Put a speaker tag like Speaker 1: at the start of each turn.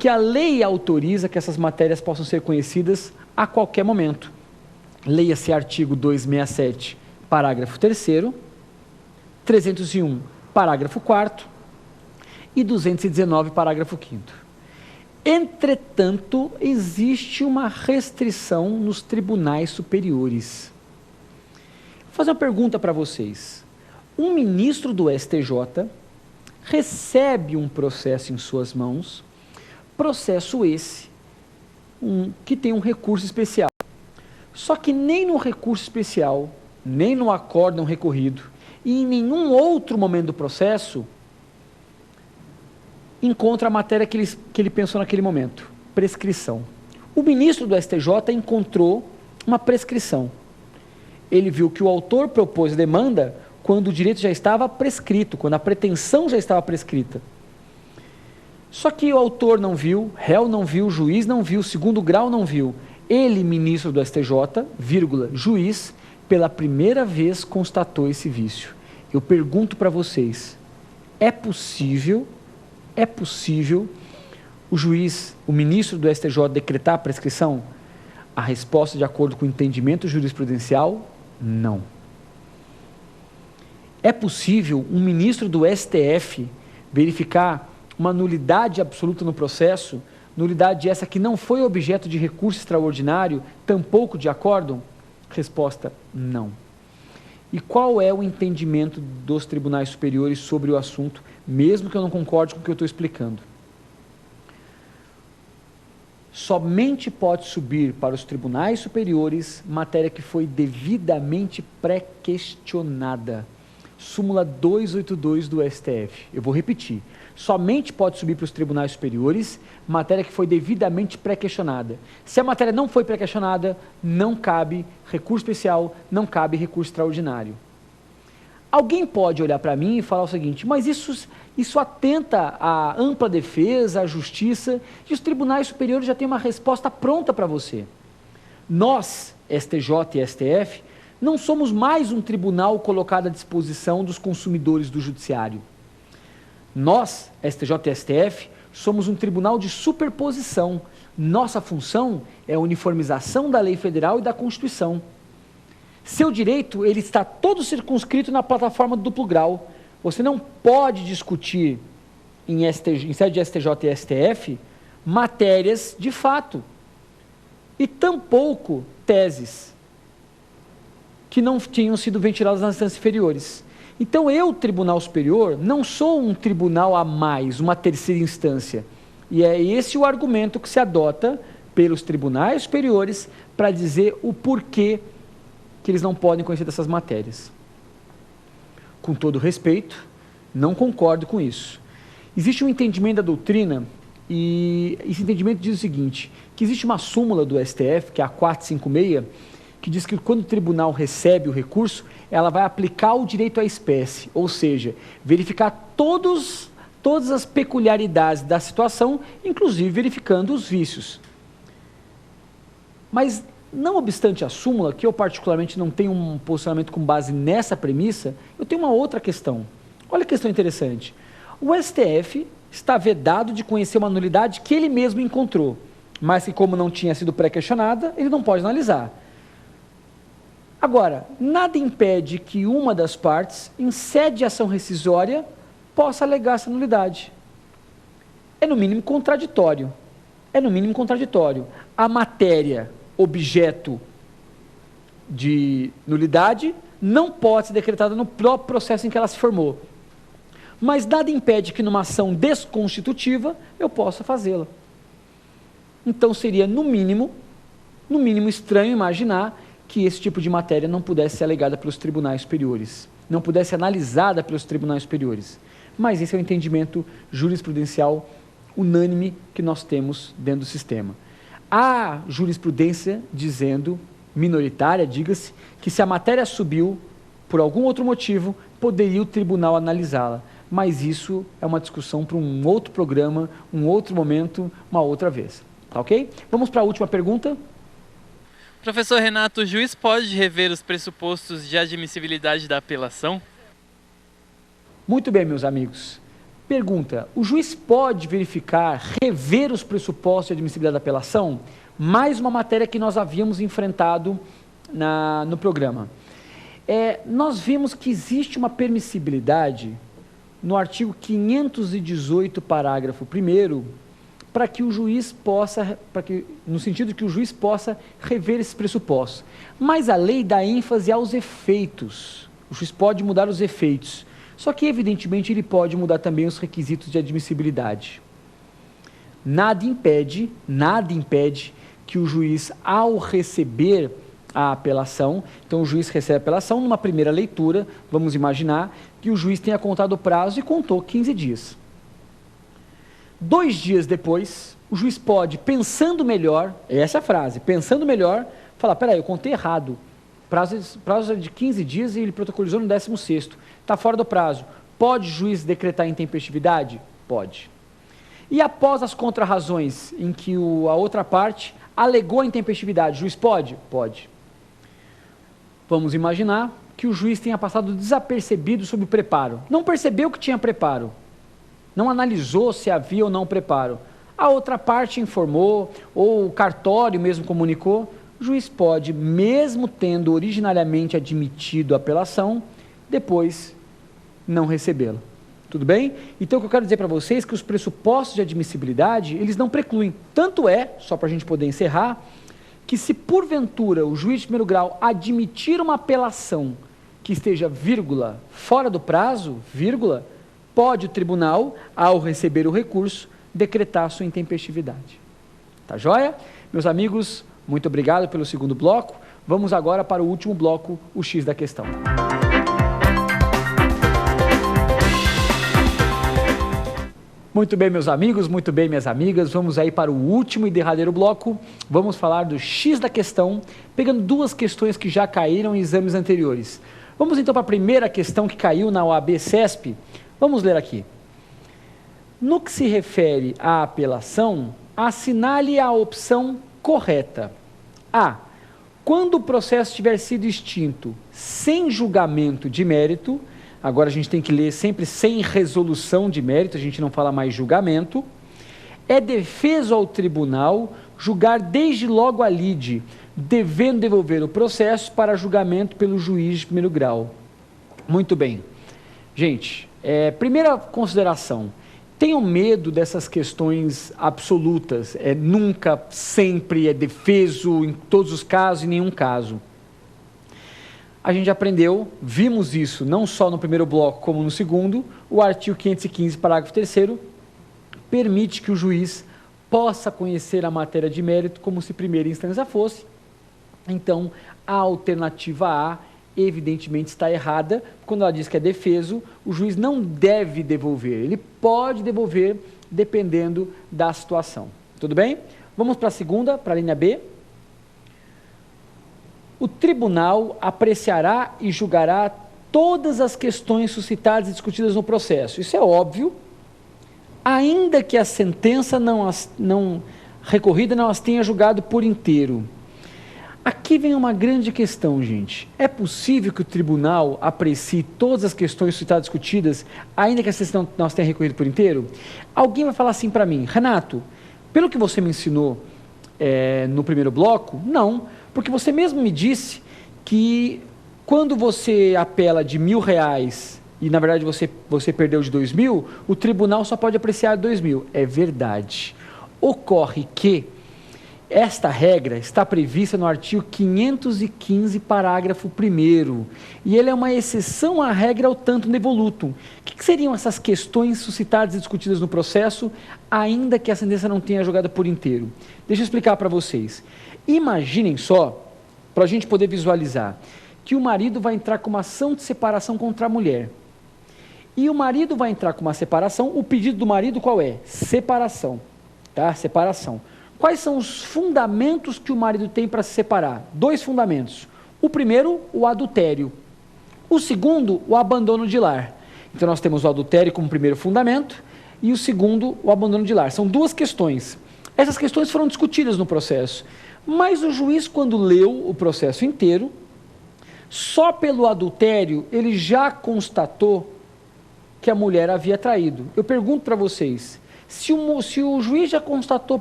Speaker 1: que a lei autoriza que essas matérias possam ser conhecidas a qualquer momento. Leia-se artigo 267, parágrafo 3º, 301, parágrafo 4º e 219, parágrafo 5º. Entretanto, existe uma restrição nos tribunais superiores. Vou fazer uma pergunta para vocês. Um ministro do STJ recebe um processo em suas mãos, processo esse que tem um recurso especial. Só que nem no recurso especial, nem no acórdão recorrido e em nenhum outro momento do processo encontra a matéria que ele pensou naquele momento, prescrição. O ministro do STJ encontrou uma prescrição. Ele viu que o autor propôs demanda quando o direito já estava prescrito, quando a pretensão já estava prescrita. Só que o autor não viu, réu não viu, juiz não viu, segundo grau não viu. Ele, ministro do STJ, juiz, pela primeira vez constatou esse vício. Eu pergunto para vocês, é possível o juiz, o ministro do STJ decretar a prescrição? A resposta, de acordo com o entendimento jurisprudencial, não. É possível um ministro do STF verificar uma nulidade absoluta no processo, nulidade essa que não foi objeto de recurso extraordinário, tampouco de acórdão? Resposta, não. E qual é o entendimento dos tribunais superiores sobre o assunto, mesmo que eu não concorde com o que eu estou explicando? Somente pode subir para os tribunais superiores matéria que foi devidamente pré-questionada. Súmula 282 do STF. Eu vou repetir. Somente pode subir para os tribunais superiores matéria que foi devidamente pré-questionada. Se a matéria não foi pré-questionada, não cabe recurso especial, não cabe recurso extraordinário. Alguém pode olhar para mim e falar o seguinte, mas isso atenta à ampla defesa, à justiça, e os tribunais superiores já têm uma resposta pronta para você. Nós, STJ e STF, não somos mais um tribunal colocado à disposição dos consumidores do judiciário. Nós, STJ e STF, somos um tribunal de superposição. Nossa função é a uniformização da lei federal e da Constituição. Seu direito, ele está todo circunscrito na plataforma do duplo grau. Você não pode discutir em sede de STJ e STF matérias de fato e tampouco teses que não tinham sido ventiladas nas instâncias inferiores. Então eu, Tribunal Superior, não sou um tribunal a mais, uma terceira instância. E é esse o argumento que se adota pelos tribunais superiores para dizer o porquê que eles não podem conhecer dessas matérias. Com todo respeito, não concordo com isso. Existe um entendimento da doutrina, e esse entendimento diz o seguinte, que existe uma súmula do STF, que é a 456, que diz que quando o tribunal recebe o recurso, ela vai aplicar o direito à espécie, ou seja, verificar todas as peculiaridades da situação, inclusive verificando os vícios. Mas, não obstante a súmula, que eu particularmente não tenho um posicionamento com base nessa premissa, eu tenho uma outra questão. Olha que questão interessante. O STF está vedado de conhecer uma nulidade que ele mesmo encontrou, mas que, como não tinha sido pré-questionada, ele não pode analisar. Agora, nada impede que uma das partes, em sede de ação rescisória, possa alegar essa nulidade. É no mínimo contraditório. A matéria, objeto de nulidade, não pode ser decretada no próprio processo em que ela se formou. Mas nada impede que numa ação desconstitutiva eu possa fazê-la. Então seria, no mínimo estranho imaginar que esse tipo de matéria não pudesse ser alegada pelos tribunais superiores, não pudesse ser analisada pelos tribunais superiores. Mas esse é o entendimento jurisprudencial unânime que nós temos dentro do sistema. Há jurisprudência dizendo, minoritária, diga-se, que se a matéria subiu por algum outro motivo, poderia o tribunal analisá-la. Mas isso é uma discussão para um outro programa, um outro momento, uma outra vez. Tá ok? Vamos para a última pergunta.
Speaker 2: Professor Renato, o juiz pode rever os pressupostos de admissibilidade da apelação?
Speaker 1: Muito bem, meus amigos. Pergunta: o juiz pode verificar, rever os pressupostos de admissibilidade da apelação? Mais uma matéria que nós havíamos enfrentado no programa. Nós vimos que existe uma permissibilidade no artigo 518, parágrafo 1º, para que o juiz possa, no sentido de que o juiz possa rever esses pressupostos. Mas a lei dá ênfase aos efeitos. O juiz pode mudar os efeitos. Só que, evidentemente, ele pode mudar também os requisitos de admissibilidade. Nada impede que o juiz, ao receber a apelação, então o juiz recebe a apelação, numa primeira leitura, vamos imaginar que o juiz tenha contado o prazo e contou 15 dias. 2 dias depois, o juiz pode, pensando melhor, essa é a frase, pensando melhor, falar: peraí, eu contei errado, prazo é de 15 dias e ele protocolizou no 16º, está fora do prazo. Pode o juiz decretar intempestividade? Pode. E após as contrarrazões em que a outra parte alegou a intempestividade, o juiz pode? Pode. Vamos imaginar que o juiz tenha passado desapercebido sobre o preparo, não percebeu que tinha preparo, não analisou se havia ou não preparo. A outra parte informou, ou o cartório mesmo comunicou, o juiz pode, mesmo tendo originariamente admitido a apelação, depois não recebê-la. Tudo bem? Então o que eu quero dizer para vocês é que os pressupostos de admissibilidade, eles não precluem. Tanto é, só para a gente poder encerrar, que se porventura o juiz de primeiro grau admitir uma apelação que esteja, vírgula, fora do prazo, vírgula, pode o tribunal, ao receber o recurso, decretar sua intempestividade. Tá joia? Meus amigos, muito obrigado pelo segundo bloco. Vamos agora para o último bloco, o X da questão. Muito bem, meus amigos, muito bem, minhas amigas, vamos aí para o último e derradeiro bloco. Vamos falar do X da questão, pegando 2 questões que já caíram em exames anteriores. Vamos então para a primeira questão que caiu na OAB-CESP. Vamos ler aqui. No que se refere à apelação, assinale a opção correta. A. Quando o processo tiver sido extinto sem julgamento de mérito, agora a gente tem que ler sempre sem resolução de mérito, a gente não fala mais julgamento, é defeso ao tribunal julgar desde logo a lide, devendo devolver o processo para julgamento pelo juiz de primeiro grau. Muito bem. Gente, primeira consideração, tenham medo dessas questões absolutas, nunca, sempre, é defeso, em todos os casos, em nenhum caso. A gente aprendeu, vimos isso não só no primeiro bloco como no segundo, o artigo 515, parágrafo 3º, permite que o juiz possa conhecer a matéria de mérito como se primeira instância fosse. Então, a alternativa A, evidentemente, está errada. Quando ela diz que é defeso, o juiz não deve devolver. Ele pode devolver dependendo da situação. Tudo bem? Vamos para a segunda, para a linha B. O tribunal apreciará e julgará todas as questões suscitadas e discutidas no processo. Isso é óbvio, ainda que a sentença recorrida não as tenha julgado por inteiro. Aqui vem uma grande questão, gente. É possível que o tribunal aprecie todas as questões suscitadas e discutidas, ainda que a sentença não as tenha recorrido por inteiro? Alguém vai falar assim para mim: Renato, pelo que você me ensinou no primeiro bloco, não, porque você mesmo me disse que quando você apela de R$1.000 e na verdade você perdeu de 2.000, o tribunal só pode apreciar 2.000. É verdade. Ocorre que esta regra está prevista no artigo 515, parágrafo 1º, e ele é uma exceção à regra ao tantum devolutum. O que seriam essas questões suscitadas e discutidas no processo, ainda que a sentença não tenha julgado por inteiro? Deixa eu explicar para vocês. Imaginem só, para a gente poder visualizar, que o marido vai entrar com uma ação de separação contra a mulher. E o marido vai entrar com uma separação, o pedido do marido qual é? Separação. Tá? Separação. Quais são os fundamentos que o marido tem para se separar? 2 fundamentos. O primeiro, o adultério. O segundo, o abandono de lar. Então nós temos o adultério como primeiro fundamento e o segundo, o abandono de lar. São 2 questões. Essas questões foram discutidas no processo. Mas o juiz, quando leu o processo inteiro, só pelo adultério ele já constatou que a mulher havia traído. Eu pergunto para vocês, se o juiz já constatou